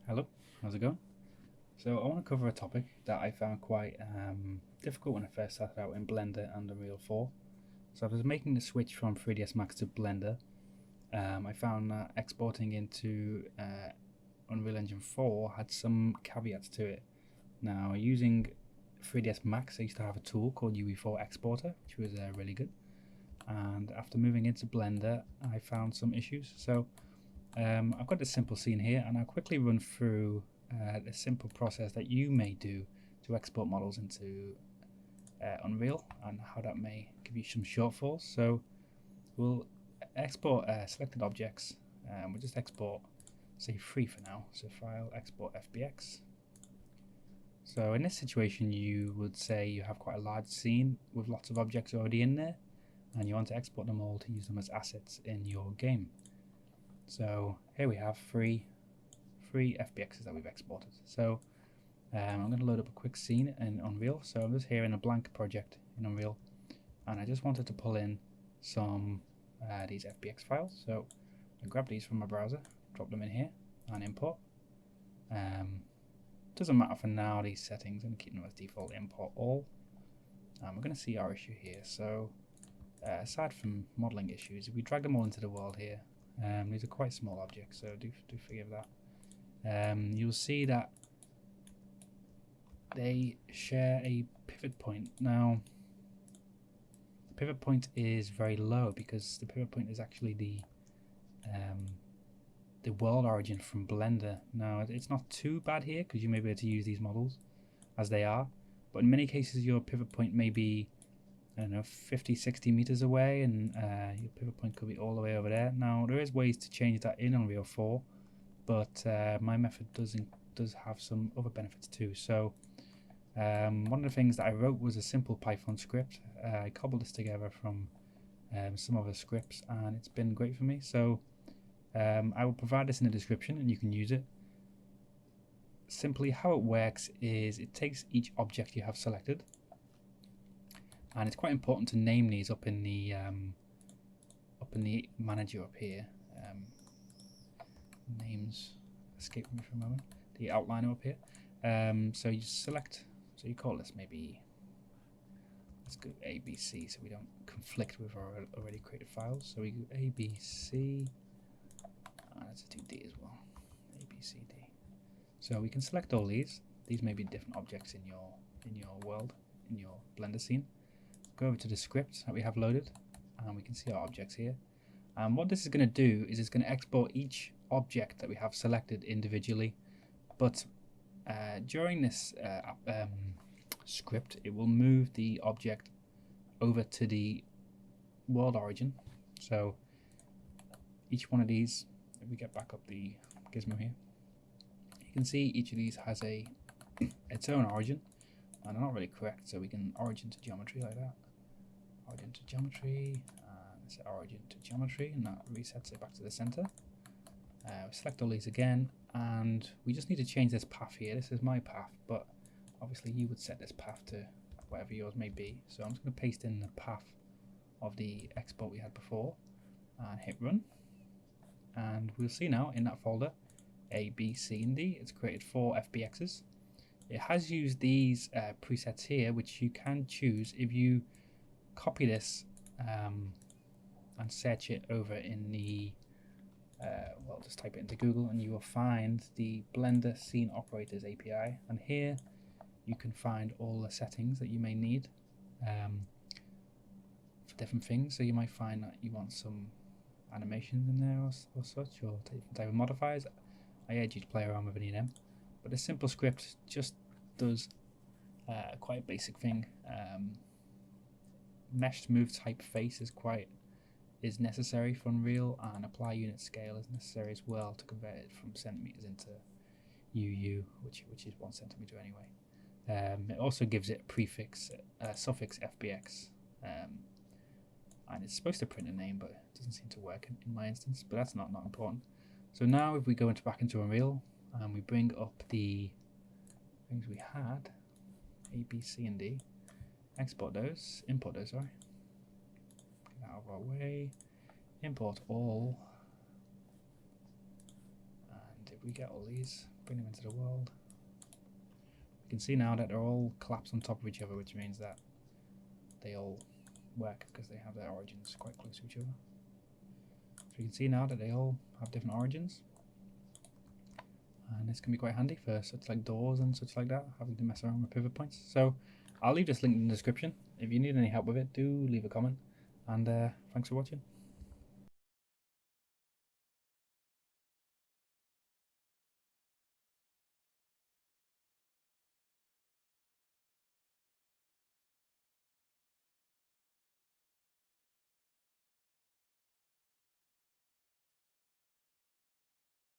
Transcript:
Hello, how's it going? So I want to cover a topic that I found quite difficult when I first started out in Blender and Unreal 4. So I was making the switch from 3ds Max to Blender. I found that exporting into Unreal Engine 4 had some caveats to it. Now using 3ds Max, I used to have a tool called UE4 exporter, which was really good. And after moving into Blender, I found some issues. So I've got this simple scene here, and I'll quickly run through the simple process that you may do to export models into Unreal and how that may give you some shortfalls. So we'll export selected objects, and we'll just export, say, 3 for now. So file, export FBX. So in this situation, you would say you have quite a large scene with lots of objects already in there, and you want to export them all to use them as assets in your game. So here we have three FBXs that we've exported. So I'm going to load up a quick scene in Unreal. So I'm just here in a blank project in Unreal, and I just wanted to pull in some these FBX files. So I grab these from my browser, drop them in here, and import. Doesn't matter for now, these settings, I'm keeping them as default, import all. We're going to see our issue here. So aside from modeling issues, if we drag them all into the world here, these are quite small objects, so do forgive that. You'll see that they share a pivot point. Now, the pivot point is very low because the pivot point is actually the world origin from Blender. Now, it's not too bad here because you may be able to use these models as they are, but in many cases your pivot point may be, I don't know, 50-60 meters away, and your pivot point could be all the way over there. Now, there is ways to change that in Unreal 4, but my method does have some other benefits too. So one of the things that I wrote was a simple Python script. I cobbled this together from some other scripts, and it's been great for me. So I will provide this in the description, and you can use it. Simply how it works is it takes each object you have selected, and it's quite important to name these up in the manager up here. Names escape me for a moment. The outliner up here. So you select. So you call this maybe. Let's go ABC, so we don't conflict with our already created files. So we go ABC. Let's do D as well. ABCD. So we can select all these. These may be different objects in your world, in your Blender scene. Go over to the script that we have loaded, and we can see our objects here. And what this is going to do is it's going to export each object that we have selected individually, but during this script, it will move the object over to the world origin. So each one of these, if we get back up the gizmo here, you can see each of these has its own origin, and they're not really correct, so we can origin to geometry like that. Origin to geometry, and set origin to geometry, and that resets it back to the center. We select all these again, and we just need to change this path here. This is my path, but obviously you would set this path to whatever yours may be. So I'm just going to paste in the path of the export we had before, and hit run. And we'll see now in that folder A, B, C, and D, it's created 4 FBXs. It has used these presets here, which you can choose if you copy this and search it over in the well, just type it into Google and you will find the Blender Scene Operators API, and here you can find all the settings that you may need for different things. So you might find that you want some animations in there or such, or different type of modifiers. I urge you to play around with any of them, but a simple script just does quite a basic thing. Meshed move type face is necessary for Unreal, and apply unit scale is necessary as well to convert it from centimeters into UU, which is 1 centimeter anyway. It also gives it a prefix, suffix FBX, and it's supposed to print a name, but it doesn't seem to work in my instance. But that's not important. So now if we go back into Unreal and we bring up the things we had, A, B, C, and D, import those, sorry. Get out of our way, import all, and if we get all these, bring them into the world. You can see now that they're all collapsed on top of each other, which means that they all work because they have their origins quite close to each other. So you can see now that they all have different origins. And this can be quite handy for such like doors and such like that, having to mess around with pivot points. So I'll leave this link in the description. If you need any help with it, do leave a comment. And thanks for watching.